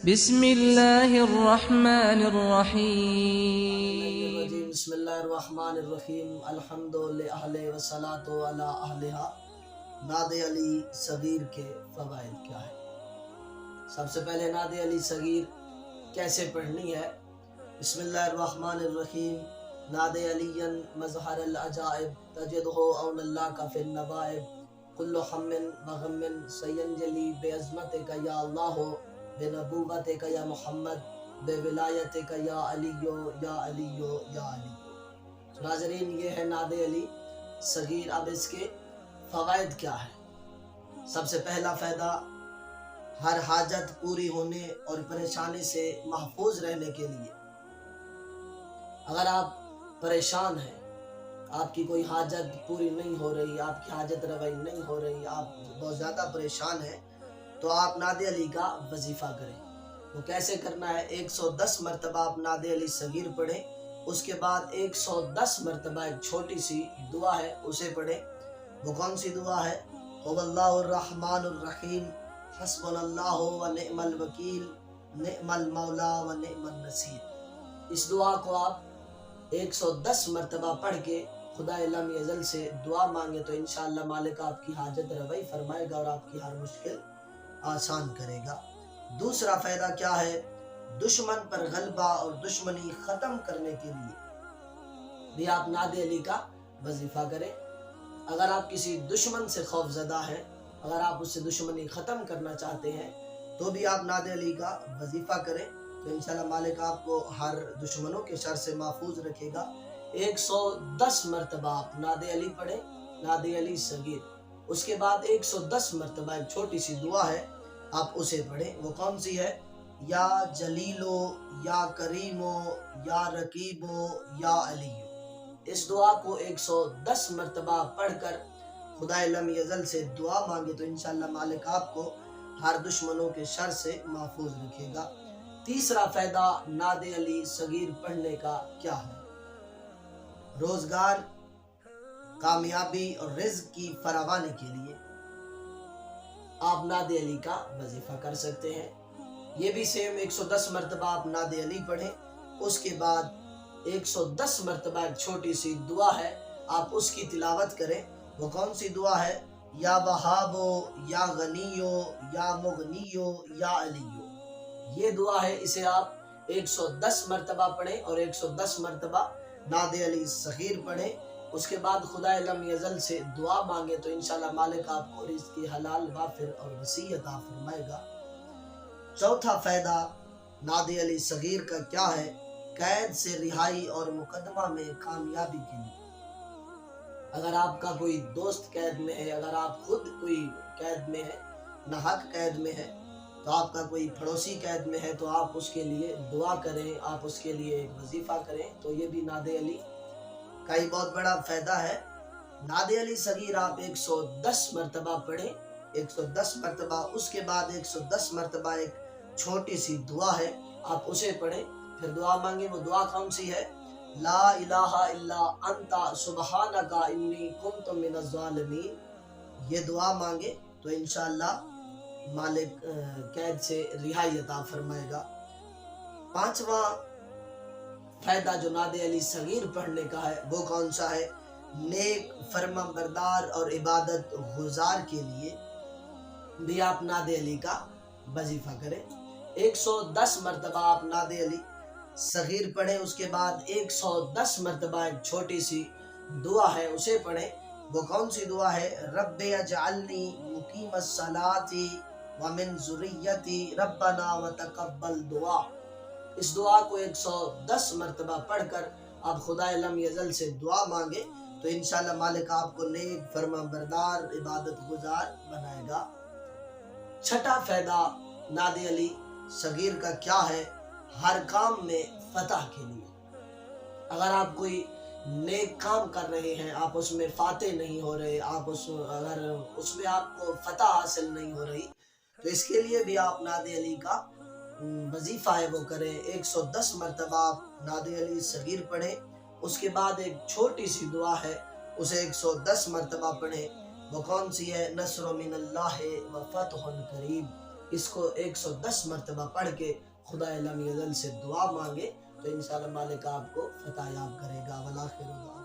بسم اللہ الرحمن الرحیم. بسم اللہ الرحمن الرحیم. الحمد للہ والصلاۃ علی اہلھا. نعت علی صغیر کے فوائد کیا ہے؟ سب سے پہلے نعت علی صغیر کیسے پڑھنی ہے؟ بسم اللہ الرحمن الرحیم. نعت علی مظہر العجائب تجدہ اون اللہ کا فی النوائب کل ہم و غم سینجلی بعظمتک یا اللہ بنبوتک یا محمد بولایتک یا علی یا علی یا علی. ناظرین، یہ ہے نعت علی صغیر. اب اس کے فوائد کیا ہے؟ سب سے پہلا فائدہ، ہر حاجت پوری ہونے اور پریشانی سے محفوظ رہنے کے لیے. اگر آپ پریشان ہیں، آپ کی کوئی حاجت پوری نہیں ہو رہی، آپ کی حاجت روائی نہیں ہو رہی، آپ بہت زیادہ پریشان ہیں، تو آپ نعت علی کا وظیفہ کریں. وہ کیسے کرنا ہے؟ 110 مرتبہ آپ نعت علی صغیر پڑھیں. اس کے بعد 110 مرتبہ ایک چھوٹی سی دعا ہے، اسے پڑھیں. وہ کون سی دعا ہے؟ هو اللہ الرحمن الرحیم حسبنا اللہ و نعم الوکیل نعم المولا و نعم النصیر. اس دعا کو آپ 110 مرتبہ پڑھ کے خدا لم یزل سے دعا مانگے تو انشاءاللہ مالک آپ کی حاجت روائی فرمائے گا اور آپ کی ہر مشکل آسان کرے گا. دوسرا فائدہ کیا ہے؟ دشمن پر غلبہ اور دشمنی ختم کرنے کے لیے بھی آپ نعت علی کا وظیفہ کریں. اگر آپ کسی دشمن سے خوف زدہ ہیں، اگر آپ اس سے دشمنی ختم کرنا چاہتے ہیں، تو بھی آپ نعت علی کا وظیفہ کریں تو انشاءاللہ مالک آپ کو ہر دشمنوں کے شر سے محفوظ رکھے گا. 110 مرتبہ آپ نعت علی پڑھیں، نعت علی صغیر. اس کے بعد 110 مرتبہ ایک چھوٹی سی دعا ہے، آپ اسے پڑھیں. وہ کون سی ہے؟ یا جلیلو یا کریمو یا رقیبو یا علیو. اس دعا کو 110 مرتبہ پڑھ کر خدا لم یزل سے دعا مانگے تو انشاءاللہ مالک آپ کو ہر دشمنوں کے شر سے محفوظ رکھے گا. تیسرا فائدہ نعت علی صغیر پڑھنے کا کیا ہے؟ روزگار، کامیابی اور رزق کی فراوانی کے لیے آپ نعت علی کا وظیفہ کر سکتے ہیں. یہ بھی سیم 110 مرتبہ آپ نعت علی پڑھیں. اس کے بعد 110 مرتبہ ایک چھوٹی سی دعا ہے، آپ اس کی تلاوت کریں. وہ کون سی دعا ہے؟ یا وہابو یا غنیو یا مغنیو یا علیو. یہ دعا ہے، اسے آپ 110 مرتبہ پڑھیں اور 110 مرتبہ نعت علی صغیر پڑھیں. اس کے بعد خدا لم یزل سے دعا مانگے تو انشاءاللہ مالک آپ کو رزق کی حلال وافر اور وسیع عطا فرمائے گا. چوتھا فائدہ نعت علی صغیر کا کیا ہے؟ قید سے رہائی اور مقدمہ میں کامیابی کے لیے. اگر آپ کا کوئی دوست قید میں ہے، اگر آپ خود کوئی قید میں ہے، ناحق قید میں ہے، تو آپ کا کوئی پڑوسی قید میں ہے، تو آپ اس کے لیے دعا کریں، آپ اس کے لیے ایک وظیفہ کریں. تو یہ بھی نعت علی کا ہی بہت بڑا فائدہ ہے. نعت علی صغیر آپ 110 مرتبہ پڑھیں، 110 مرتبہ. اس کے بعد 110 مرتبہ ایک چھوٹی سی دعا ہے، آپ اسے پڑھیں، پھر دعا مانگیں. وہ دعا کون سی ہے؟ لا الہ الا انت سبحانک انی کنت من الظالمین. یہ دعا مانگے تو انشاءاللہ مالک قید سے رہائی عطا فرمائے گا. پانچواں فائدہ جو نعت علی صغیر پڑھنے کا ہے وہ کون سا ہے؟ نیک فرما بردار اور عبادت گزار کے لیے بھی آپ نعت علی کا وظیفہ کریں. 110 مرتبہ آپ نعت علی صغیر پڑھیں. اس کے بعد 110 مرتبہ ایک چھوٹی سی دعا ہے، اسے پڑھیں. وہ کون سی دعا ہے؟ رب اجعلنی مقیم الصلاۃ ومن ذریتی ربنا وتقبل دعا. اس دعا کو 110 مرتبہ پڑھ کر آپ خدا لم یزل سے دعا مانگے تو انشاءاللہ مالک آپ کو نیک فرما بردار عبادت گزار بنائے گا. چھٹا فائدہ نعت علی صغیر کا کیا ہے؟ ہر کام میں فتح کے لیے. اگر آپ کوئی نیک کام کر رہے ہیں، آپ اس میں فاتح نہیں ہو رہے، اگر اس میں آپ کو فتح حاصل نہیں ہو رہی، تو اس کے لیے بھی آپ نعت علی کا وظیفہ ہے وہ کریں. 110 مرتبہ آپ نعت علی صغیر پڑھیں. اس کے بعد ایک چھوٹی سی دعا ہے، اسے 110 مرتبہ پڑھیں. وہ کون سی ہے؟ نصر من اللہ و فتح قریب. اس کو 110 مرتبہ پڑھ کے خدا لم یزل سے دعا مانگے تو انشاءاللہ مالک آپ کو فتح یاب کرے گا۔ والآخر دعوانا